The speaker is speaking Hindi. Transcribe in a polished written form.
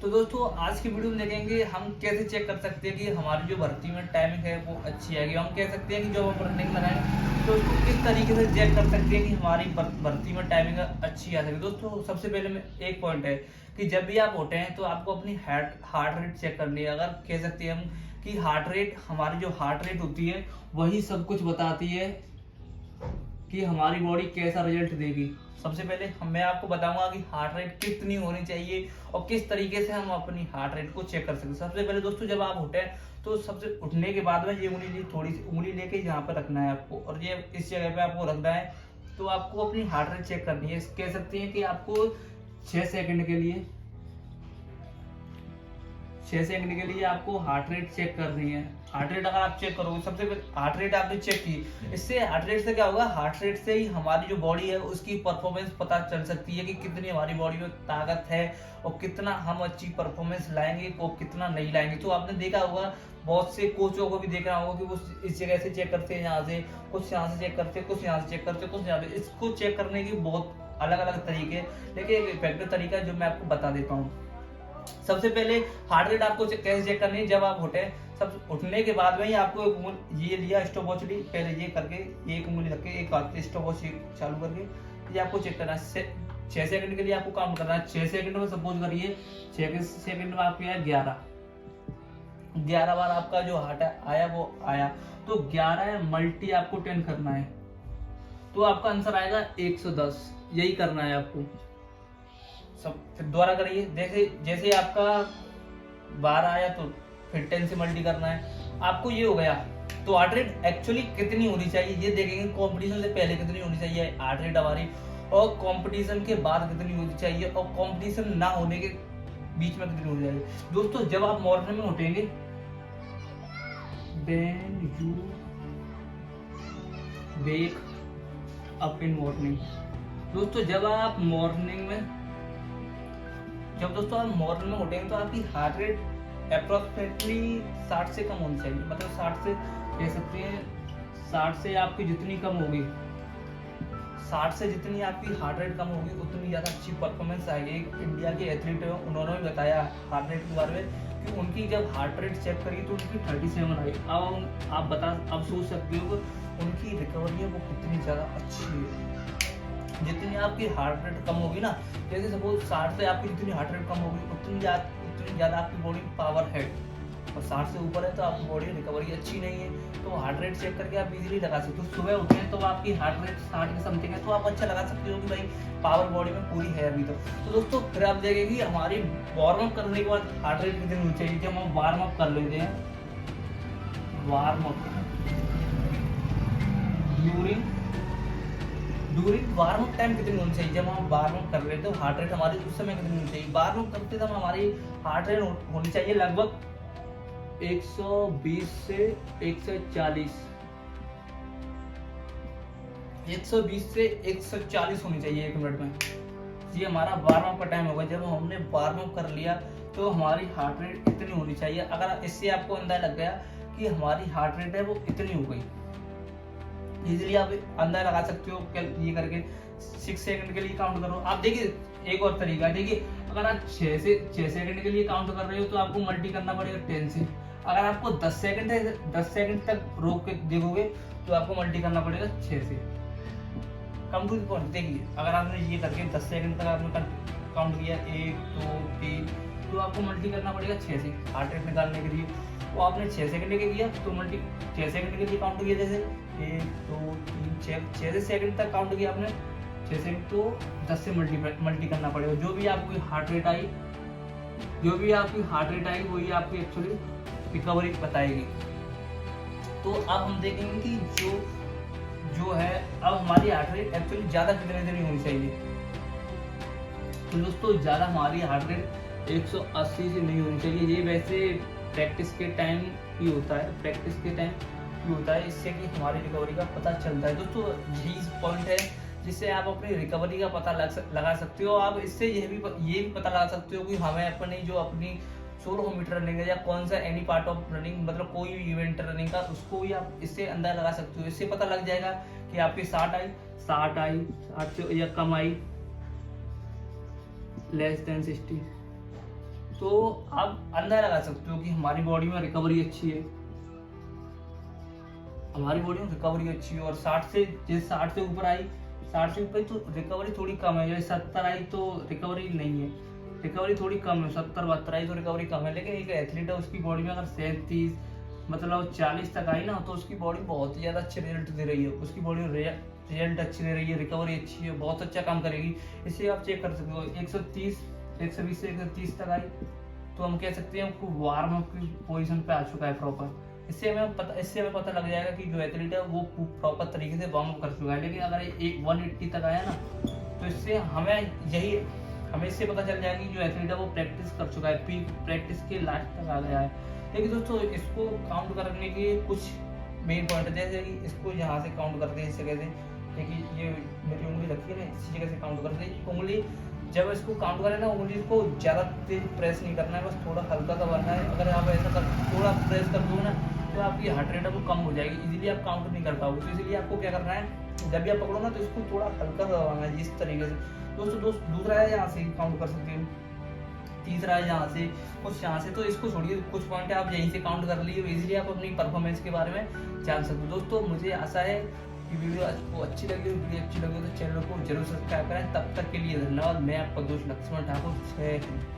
तो दोस्तों आज की वीडियो में देखेंगे हम कैसे चेक कर सकते हैं कि हमारी जो भर्ती में टाइमिंग है वो अच्छी आएगी। हम कह सकते हैं कि जो हम रनिंग लगाएं तो उसको किस तरीके से चेक कर सकते हैं कि हमारी भर्ती में टाइमिंग अच्छी आ सके। दोस्तों सबसे पहले में एक पॉइंट है कि जब भी आप उठे हैं तो आपको अपनी हार्ट रेट चेक करनी है। अगर कह सकते हैं हम कि हार्ट रेट, हमारी जो हार्ट रेट होती है वही सब कुछ बताती है कि हमारी बॉडी कैसा रिजल्ट देगी। सबसे पहले मैं आपको बताऊंगा कि हार्ट रेट कितनी होनी चाहिए और किस तरीके से हम अपनी हार्ट रेट को चेक कर सकते हैं। सबसे पहले दोस्तों जब आप उठे तो सबसे उठने के बाद में ये उंगली, थोड़ी सी उंगली लेके यहाँ पर रखना है आपको और ये इस जगह पे आपको रखना है। तो आपको अपनी हार्ट रेट चेक करनी है। कह सकते हैं कि आपको 6 सेकंड के लिए 6 सेकंड के लिए आपको हार्ट रेट चेक करनी है। हार्ट रेट अगर आप चेक करोगे, सबसे पहले हार्ट रेट आपने चेक की, इससे हार्ट रेट से क्या होगा, हार्ट रेट से ही हमारी जो बॉडी है उसकी परफॉर्मेंस पता चल सकती है कि कितनी हमारी बॉडी में ताकत है और कितना हम अच्छी परफॉर्मेंस लाएंगे और कितना नहीं लाएंगे। तो आपने देखा होगा, बहुत से कोचों को भी देखा होगा कि वो इस जगह से चेक करते हैं, यहाँ से कुछ, यहाँ से चेक करते हैं, कुछ यहाँ से चेक करते हैं, कुछ यहाँ से। इसको चेक करने की बहुत अलग अलग तरीके, लेकिन एक इफेक्टिव तरीका है जो मैं आपको बता देता हूँ। सबसे पहले हार्ट रेट आपको कैसे चेक करनी है, जब आप उठे, सब उठने के बाद में ही आपको ये लिया स्टॉप वॉच ली, पहले ये करके एक उंगली रख के एक हाथ स्टॉप वॉच चालू करके ये आपको चेक करना है। 6 सेकंड के लिए आपको काउंट करना है। 6 सेकंड में सपोज करिए 6 सेकंड में आपके आया 11 बार आपका जो हार्ट आया वो आया, तो 11 मल्टी आपको 10 करना है तो आपका आंसर आएगा 110। यही करना है आपको। सब फिर दोबारा करिए, जैसे आपका 12 आया तो फिर 10 से मल्टी करना है। आपको ये हो गया। तो हार्ट रेट एक्चुअली कितनी होनी चाहिए ये देखेंगे। कंपटीशन से पहले कितनी होनी चाहिए हार्ट रेट हमारी, और कंपटीशन के बाद कितनी होनी चाहिए, और कंपटीशन ना होने के बीच में कितनी होनी चाहिए। दोस्तों जब आप मॉर्निंग में उठेंगे, when you wake up in morning, दोस्तों जब आप मॉर्निंग में उठेंगे तो आपकी हार्ट रेट अप्रोक्सीमेटली 60 से कम होनी चाहिए। मतलब 60 से कह सकते हैं, 60 से आपकी जितनी कम होगी, 60 से जितनी आपकी हार्ट रेट कम होगी उतनी ज़्यादा अच्छी परफॉर्मेंस आएगी। इंडिया के एथलीट है, उन्होंने भी बताया हार्ट रेट के बारे में कि उनकी जब हार्ट रेट चेक करी तो उनकी 37 आई। अब आप सोच सकते हो कि उनकी रिकवरी है वो कितनी ज़्यादा अच्छी है। जितनी आपकी हार्ट रेट कम होगी ना, जैसे सपोज 60 से आपकी जितनी हार्ट रेट कम होगी उतनी ज़्यादा आपकी बॉडी पावर है, और 60 से ऊपर है तो आपकी बॉडी रिकवरी अच्छी नहीं है। तो हार्ट रेट चेक करके आप इजीली लगा सकते हो। सुबह उठे तो आपकी हार्ट रेट 60 के समथिंग है तो आप अच्छा लगा सकते हो कि भाई पावर बॉडी में पूरी है अभी तक। तो दोस्तों फिर आप देखेंगे हमारी वार्म अप करने के बाद हार्ट रेट कितनी होनी चाहिए। जब हम वार्म अप कर लेते हैं, warm up during warm up time कितनी होनी चाहिए। जब हम वार्म अप कर रहे थे तो हार्ट रेट हमारी उस समय कितनी होनी चाहिए। वार्म अप करते समय हमारी हार्ट रेट होनी चाहिए लगभग 120 से 140, 120 से 140 होनी चाहिए 1 मिनट में। ये हमारा वार्म अप का टाइम होगा। जब हमने वार्म अप कर लिया तो हमारी हार्ट रेट इतनी होनी चाहिए। अगर इससे आपको अंदाजा लग गया कि हमारी हार्ट रेट है वो इतनी हो गई, इजीली आप अंदाजा लगा सकते हो। ये करके 6 सेकंड के लिए काउंट करो। आप देखिए एक और तरीका है, देखिए अगर आप 6 सेकंड के लिए काउंट कर रहे हो तो आपको मल्टी करना पड़ेगा 10 से। अगर आपको 10 सेकंड तक रोक के देखोगे तो आपको मल्टी करना पड़ेगा 6 से। Come to the point. देखिए अगर आपने ये करके 10 सेकंड तक आपने काउंट किया 1 2 3, तो आपको मल्टी करना पड़ेगा 6 से हार्ट रेट निकालने के लिए। तो आपने 6 सेकंड के किया तो 6 सेकंड के लिए काउंट किया, जैसे 1 2 3 6 सेकंड तक काउंट किया आपने 6 सेकंड, तो 10 से मल्टी करना पड़ेगा। जो भी आपकी हार्ट रेट आई वही आपकी एक्चुअली रिकवरी बताएगी। तो अब हम देखेंगे कि जो है अब हमारी हार्ट रेट एक्चुअली ज़्यादा कितने दिन होनी चाहिए। तो दोस्तों ज़्यादा हमारी हार्ट रेट 180 से नहीं होनी चाहिए। ये वैसे प्रैक्टिस के टाइम ही होता है, इससे कि हमारी रिकवरी का पता चलता है। दोस्तों यही पॉइंट है जिससे आप अपनी रिकवरी का पता लगा सकते हो। आप इससे ये भी पता लगा सकते हो कि हमें अपनी 1600 मीटर रनिंग है या कौन सा एनी पार्ट ऑफ रनिंग, मतलब कोई भी इवेंट रनिंग का, उसको भी आप इससे अंदाजा लगा सकते हो। इससे पता लग जाएगा कि आपकी 60 से या कम आई, लेस देन 60 तो आप अंदाजा लगा सकते हो कि हमारी बॉडी में रिकवरी अच्छी है, हमारी बॉडी में रिकवरी अच्छी है। और 60 से जैसे 60 से ऊपर आई, 60 से ऊपर तो रिकवरी थोड़ी कम है। जैसे 70 आई तो रिकवरी नहीं है, रिकवरी थोड़ी कम है। 70-72 आई तो रिकवरी कम है। लेकिन एक एथलीट है, उसकी बॉडी में अगर 37 मतलब 40 तक आई ना, तो उसकी बॉडी बहुत ही ज़्यादा अच्छे रिजल्ट दे रही है, उसकी बॉडी रिजल्ट अच्छी दे रही है, रिकवरी अच्छी है, बहुत अच्छा काम करेगी। इससे आप चेक कर सकते हो 130 120 से 130 तक आई तो हम कह सकते हैं आपको वार्म अप की पोजीशन पे आ चुका है प्रॉपर। इससे हमें पता लग जाएगा कि जो एथलीट है वो प्रॉपर तरीके से वार्म अप कर चुका है। लेकिन अगर एक 180 तक आया ना, तो इससे हमें इससे पता चल जाएगा कि जो एथलीट है वो प्रैक्टिस कर चुका है, पीक प्रैक्टिस के लास्ट तक आ गया है। लेकिन दोस्तों इसको काउंट करने के कुछ मेन पॉइंट है, जैसे कि इसको यहाँ से काउंट करते हैं इस जगह से, देखिए ये मेरी उंगली रखी है ना, इसी जगह से काउंट करते हैं। उंगली जब इसको काउंट करें ना, उंगली को ज़्यादा तेज प्रेस नहीं करना है, बस थोड़ा हल्का सा करना है। अगर आप ऐसा थोड़ा प्रेस कर दो ना, तो आपकी हार्ट रेट है वो कम हो जाएगी, इजीली आप काउंट नहीं कर पाओगे। तो इसलिए आपको क्या करना है, जब भी आप पकड़ो ना, तो इसको थोड़ा हल्का सा दबाना है, इस तरीके से। दोस्तों दूसरा है, यहाँ से काउंट कर सकते हो। तीसरा है यहाँ से, कुछ यहाँ से, तो इसको छोड़िए, कुछ पॉइंट आप यहीं से काउंट कर लिए, इजीली आप अपनी परफॉर्मेंस के बारे में जान सकते हो। दोस्तों मुझे आशा है कि वीडियो आपको अच्छी लगी तो चैनल को जरूर सब्सक्राइब करें। तब तक के लिए धन्यवाद। मैं आपका दोस्त लक्ष्मण ठाकुर।